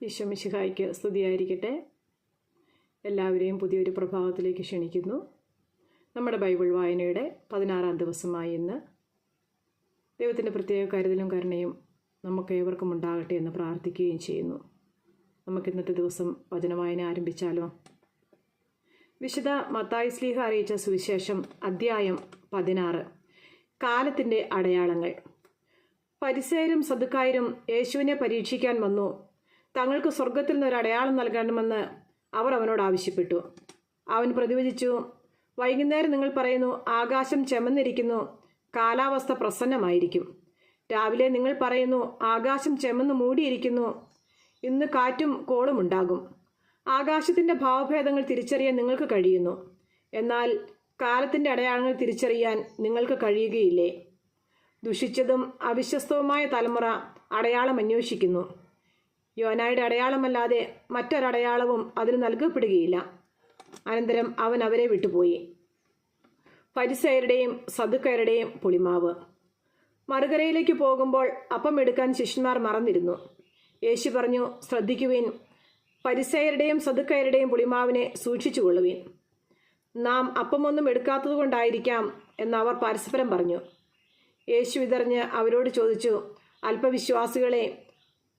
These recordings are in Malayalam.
ഈശോ മിശിഹായ്ക്ക് സ്തുതിയായിരിക്കട്ടെ. എല്ലാവരെയും പുതിയൊരു പ്രഭാതത്തിലേക്ക് ക്ഷണിക്കുന്നു. നമ്മുടെ ബൈബിൾ വായനയുടെ 16-ാം ദിവസമായി ഇന്ന്. ദൈവത്തിൻ്റെ പ്രത്യേക കരുതലും കരുണയും നമുക്കേവർക്കും ഉണ്ടാകട്ടെ എന്ന് പ്രാർത്ഥിക്കുകയും ചെയ്യുന്നു. നമുക്കിന്നത്തെ ദിവസം വചനവായന ആരംഭിച്ചാലോ? വിശുദ്ധ മത്തായി ശ്ലീഹ അറിയിച്ച സുവിശേഷം അദ്ധ്യായം 16. കാലത്തിൻ്റെ അടയാളങ്ങൾ. ഫരിസേയരും സദുക്കായരും യേശുവിനെ പരീക്ഷിക്കാൻ വന്നു. തങ്ങൾക്ക് സ്വർഗത്തിൽ നിന്നൊരു അടയാളം നൽകണമെന്ന് അവർ അവനോട് ആവശ്യപ്പെട്ടു. അവൻ പ്രതിവചിച്ചു, വൈകുന്നേരം നിങ്ങൾ പറയുന്നു ആകാശം ചെമന്നിരിക്കുന്നു, കാലാവസ്ഥ പ്രസന്നമായിരിക്കും. രാവിലെ നിങ്ങൾ പറയുന്നു ആകാശം ചെമന്ന് മൂടിയിരിക്കുന്നു, ഇന്ന് കാറ്റും കോളും ഉണ്ടാകും. ആകാശത്തിൻ്റെ ഭാവഭേദങ്ങൾ തിരിച്ചറിയാൻ നിങ്ങൾക്ക് കഴിയുന്നു, എന്നാൽ കാലത്തിൻ്റെ അടയാളങ്ങൾ തിരിച്ചറിയാൻ നിങ്ങൾക്ക് കഴിയുകയില്ലേ? ദുഷിച്ചതും അവിശ്വസ്തവുമായ തലമുറ അടയാളം അന്വേഷിക്കുന്നു. യോനായുടെ അടയാളമല്ലാതെ മറ്റൊരടയാളവും അതിന് നൽകപ്പെടുകയില്ല. അനന്തരം അവൻ അവരെ വിട്ടുപോയി. ഫരിസേയരുടെയും സദുക്കയരുടെയും പുളിമാവ്. മറുകരയിലേക്ക് പോകുമ്പോൾ അപ്പം എടുക്കാൻ ശിഷ്യന്മാർ മറന്നിരുന്നു. യേശു പറഞ്ഞു, ശ്രദ്ധിക്കുവിൻ, ഫരിസേയരുടെയും സദുക്കയരുടെയും പുളിമാവിനെ സൂക്ഷിച്ചുകൊള്ളുവിൻ. നാം അപ്പമൊന്നും എടുക്കാത്തതുകൊണ്ടായിരിക്കാം എന്നവർ പരസ്പരം പറഞ്ഞു. യേശു ഇതറിഞ്ഞ് അവരോട് ചോദിച്ചു, അല്പവിശ്വാസികളെ,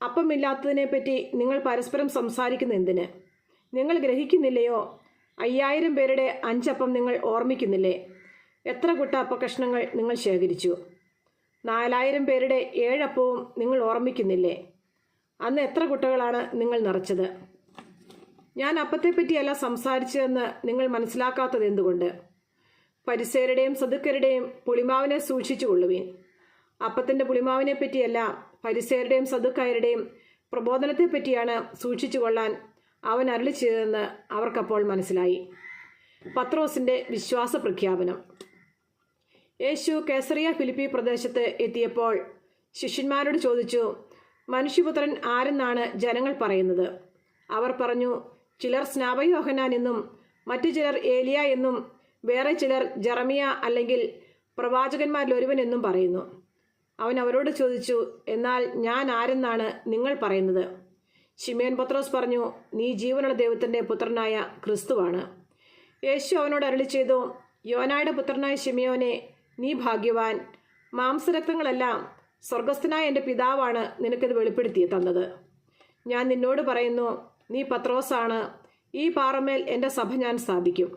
അപ്പമില്ലാത്തതിനെപ്പറ്റി നിങ്ങൾ പരസ്പരം സംസാരിക്കുന്ന എന്തിന്? നിങ്ങൾ ഗ്രഹിക്കുന്നില്ലയോ? 5000 പേരുടെ 5 അപ്പം നിങ്ങൾ ഓർമ്മിക്കുന്നില്ലേ? എത്ര കുട്ട അപ്പക്കഷ്ണങ്ങൾ നിങ്ങൾ ശേഖരിച്ചു? 4000 പേരുടെ 7 അപ്പവും നിങ്ങൾ ഓർമ്മിക്കുന്നില്ലേ? അന്ന് എത്ര കുട്ടകളാണ് നിങ്ങൾ നിറച്ചത്? ഞാൻ അപ്പത്തെപ്പറ്റിയല്ല സംസാരിച്ചതെന്ന് നിങ്ങൾ മനസ്സിലാക്കാത്തത് എന്തുകൊണ്ട്? ഫരിസേയരുടെയും സദുക്കരുടെയും പുളിമാവിനെ സൂക്ഷിച്ചു കൊള്ളുവീൻ. അപ്പത്തിൻ്റെ പുളിമാവിനെ പറ്റിയല്ല, ഫരിസേയരുടെയും സദുക്കായരുടെയും പ്രബോധനത്തെപ്പറ്റിയാണ് സൂക്ഷിച്ചു കൊള്ളാൻ അവൻ അരുളി ചെയ്തതെന്ന് അവർക്കപ്പോൾ മനസ്സിലായി. പത്രോസിൻ്റെ വിശ്വാസ പ്രഖ്യാപനം. യേശു കേസറിയ ഫിലിപ്പി പ്രദേശത്ത് എത്തിയപ്പോൾ ശിഷ്യന്മാരോട് ചോദിച്ചു, മനുഷ്യപുത്രൻ ആരെന്നാണ് ജനങ്ങൾ പറയുന്നത്? അവർ പറഞ്ഞു, ചിലർ സ്നാപകയോഹന്നാൻ എന്നും മറ്റു ചിലർ ഏലിയ എന്നും വേറെ ചിലർ ജെറമിയ അല്ലെങ്കിൽ പ്രവാചകന്മാരിൽ ഒരുവൻ എന്നും പറയുന്നു. അവൻ അവരോട് ചോദിച്ചു, എന്നാൽ ഞാൻ ആരെന്നാണ് നിങ്ങൾ പറയുന്നത്? ശിമയോൻ പത്രോസ് പറഞ്ഞു, നീ ജീവനുള്ള ദൈവത്തിൻ്റെ പുത്രനായ ക്രിസ്തുവാണ്. യേശു അവനോട് അരുളി ചെയ്തു, യോനായുടെ പുത്രനായ ശിമയോനെ, നീ ഭാഗ്യവാൻ. മാംസരക്തങ്ങളെല്ലാം സ്വർഗസ്ഥനായ എൻ്റെ പിതാവാണ് നിനക്കിത് വെളിപ്പെടുത്തി തന്നത്. ഞാൻ നിന്നോട് പറയുന്നു, നീ പത്രോസാണ്. ഈ പാറമേൽ എൻ്റെ സഭ ഞാൻ സ്ഥാപിക്കും.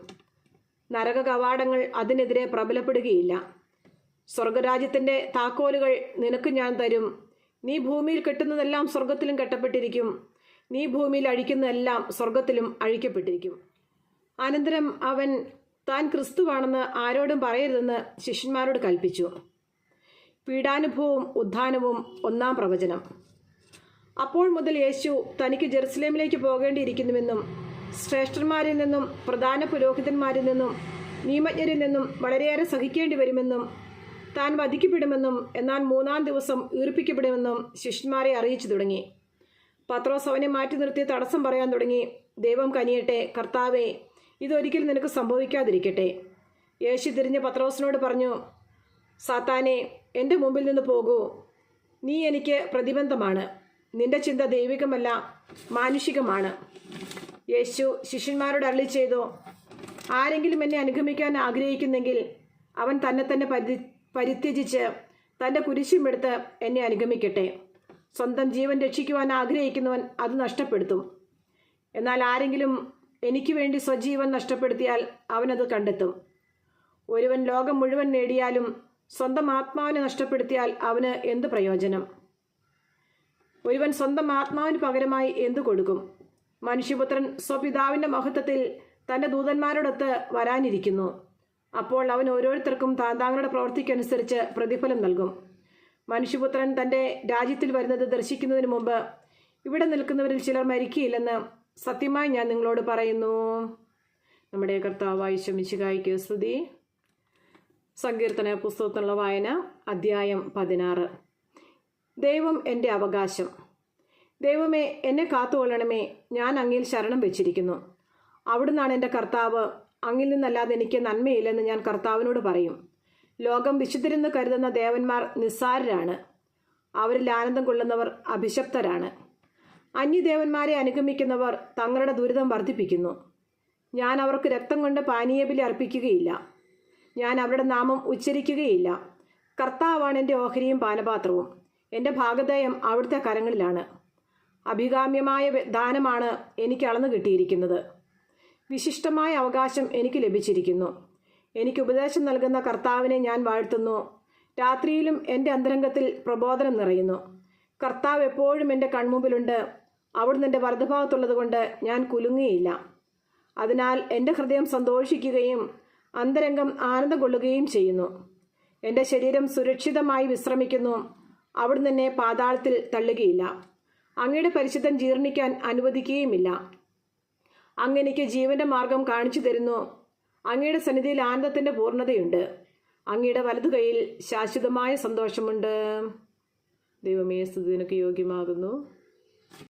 നരക കവാടങ്ങൾ അതിനെതിരെ പ്രബലപ്പെടുകയില്ല. സ്വർഗരാജ്യത്തിൻ്റെ താക്കോലുകൾ നിനക്ക് ഞാൻ തരും. നീ ഭൂമിയിൽ കെട്ടുന്നതെല്ലാം സ്വർഗത്തിലും കെട്ടപ്പെട്ടിരിക്കും, നീ ഭൂമിയിൽ അഴിക്കുന്നതെല്ലാം സ്വർഗത്തിലും അഴിക്കപ്പെട്ടിരിക്കും. അനന്തരം അവൻ താൻ ക്രിസ്തുവാണെന്ന് ആരോടും പറയരുതെന്ന് ശിഷ്യന്മാരോട് കൽപ്പിച്ചു. പീഡാനുഭവവും ഉത്ഥാനവും 1-ാം പ്രവചനം. അപ്പോൾ മുതൽ യേശു തനിക്ക് ജെറുസലേമിലേക്ക് പോകേണ്ടിയിരിക്കുന്നുവെന്നും ശ്രേഷ്ഠന്മാരിൽ നിന്നും പ്രധാന പുരോഹിതന്മാരിൽ നിന്നും നിയമജ്ഞരിൽ നിന്നും വളരെയേറെ സഹിക്കേണ്ടി വരുമെന്നും താൻ വധിക്കപ്പെടുമെന്നും എന്നാൽ 3-ാം ദിവസം ഉയർപ്പിക്കപ്പെടുമെന്നും ശിഷ്യന്മാരെ അറിയിച്ചു തുടങ്ങി. പത്രോസ് അവനെ മാറ്റി നിർത്തി തടസ്സം പറയാൻ തുടങ്ങി. ദൈവം കനിയട്ടെ, കർത്താവേ, ഇതൊരിക്കലും നിനക്ക് സംഭവിക്കാതിരിക്കട്ടെ. യേശു തിരിഞ്ഞ് പത്രോസിനോട് പറഞ്ഞു, സാത്താനെ, എൻ്റെ മുമ്പിൽ നിന്ന് പോകൂ. നീ എനിക്ക് പ്രതിബന്ധമാണ്. നിന്റെ ചിന്ത ദൈവികമല്ല, മാനുഷികമാണ്. യേശു ശിഷ്യന്മാരോട് അരുളി ചെയ്തു, ആരെങ്കിലും എന്നെ അനുഗമിക്കാൻ ആഗ്രഹിക്കുന്നെങ്കിൽ അവൻ തന്നെ പരിത്യജിച്ച് തൻ്റെ കുരിശുമെടുത്ത് എന്നെ അനുഗമിക്കട്ടെ. സ്വന്തം ജീവൻ രക്ഷിക്കുവാൻ ആഗ്രഹിക്കുന്നവൻ അത് നഷ്ടപ്പെടുത്തും. എന്നാൽ ആരെങ്കിലും എനിക്ക് വേണ്ടി സ്വജീവൻ നഷ്ടപ്പെടുത്തിയാൽ അവനത് കണ്ടെത്തും. ഒരുവൻ ലോകം മുഴുവൻ നേടിയാലും സ്വന്തം ആത്മാവിനെ നഷ്ടപ്പെടുത്തിയാൽ അവന് എന്ത് പ്രയോജനം? ഒരുവൻ സ്വന്തം ആത്മാവിന് പകരമായി എന്തു കൊടുക്കും? മനുഷ്യപുത്രൻ സ്വപിതാവിൻ്റെ മഹത്വത്തിൽ തൻ്റെ ദൂതന്മാരോടൊത്ത് വരാനിരിക്കുന്നു. അപ്പോൾ അവൻ ഓരോരുത്തർക്കും താന്താങ്ങളുടെ പ്രവൃത്തിക്കനുസരിച്ച് പ്രതിഫലം നൽകും. മനുഷ്യപുത്രൻ തൻ്റെ രാജ്യത്തിൽ വരുന്നത് ദർശിക്കുന്നതിന് മുമ്പ് ഇവിടെ നിൽക്കുന്നവരിൽ ചിലർ മരിക്കുകയില്ലെന്ന് സത്യമായി ഞാൻ നിങ്ങളോട് പറയുന്നു. നമ്മുടെ കർത്താവായ യേശു മിശിഹായ്ക്ക് സ്തുതി. സങ്കീർത്തന പുസ്തകത്തിലുള്ള വായന അദ്ധ്യായം 16. ദൈവം എൻ്റെ അവകാശം. ദൈവമേ, എന്നെ കാത്തുകൊള്ളണമേ. ഞാൻ അങ്ങിൽ ശരണം വെച്ചിരിക്കുന്നു. അവിടുന്നാണ് എൻ്റെ കർത്താവ്. അങ്ങിൽ നിന്നല്ലാതെ എനിക്ക് നന്മയില്ലെന്ന് ഞാൻ കർത്താവിനോട് പറയും. ലോകം വിശുദ്ധരെന്ന് കരുതുന്ന ദേവന്മാർ നിസ്സാരരാണ്. അവരിൽ ആനന്ദം കൊള്ളുന്നവർ അഭിശപ്തരാണ്. അന്യദേവന്മാരെ അനുഗമിക്കുന്നവർ തങ്ങളുടെ ദുരിതം വർദ്ധിപ്പിക്കുന്നു. ഞാൻ അവർക്ക് രക്തം കൊണ്ട് പാനീയബലി അർപ്പിക്കുകയില്ല. ഞാൻ അവരുടെ നാമം ഉച്ചരിക്കുകയില്ല. കർത്താവാണ് എൻ്റെ ഓഹരിയും പാനപാത്രവും. എൻ്റെ ഭാഗധേയം അവിടുത്തെ കരങ്ങളിലാണ്. അഭികാമ്യമായ ദാനമാണ് എനിക്ക് അളന്നു കിട്ടിയിരിക്കുന്നത്. വിശിഷ്ടമായ അവകാശം എനിക്ക് ലഭിച്ചിരിക്കുന്നു. എനിക്ക് ഉപദേശം നൽകുന്ന കർത്താവിനെ ഞാൻ വാഴ്ത്തുന്നു. രാത്രിയിലും എൻ്റെ അന്തരംഗത്തിൽ പ്രബോധനം നിറയുന്നു. കർത്താവ് എപ്പോഴും എൻ്റെ കൺമുമ്പിലുണ്ട്. അവിടുന്ന് എൻ്റെ വലതുഭാഗത്തുള്ളത് കൊണ്ട് ഞാൻ കുലുങ്ങുകയില്ല. അതിനാൽ എൻ്റെ ഹൃദയം സന്തോഷിക്കുകയും അന്തരംഗം ആനന്ദം കൊള്ളുകയും ചെയ്യുന്നു. എൻ്റെ ശരീരം സുരക്ഷിതമായി വിശ്രമിക്കുന്നു. അവിടുന്ന് എന്നെ പാതാളത്തിൽ തള്ളുകയില്ല. അങ്ങയുടെ പരിശുദ്ധൻ ജീർണിക്കാൻ അനുവദിക്കുകയുമില്ല. അങ്ങ് എനിക്ക് ജീവന്റെ മാർഗം കാണിച്ചു തരുന്നു. അങ്ങയുടെ സന്നിധിയിൽ ആനന്ദത്തിൻ്റെ പൂർണ്ണതയുണ്ട്. അങ്ങയുടെ വലതുകൈയിൽ ശാശ്വതമായ സന്തോഷമുണ്ട്. ദൈവമേ, സ്തുതിക്ക് യോഗ്യമാകുന്നു.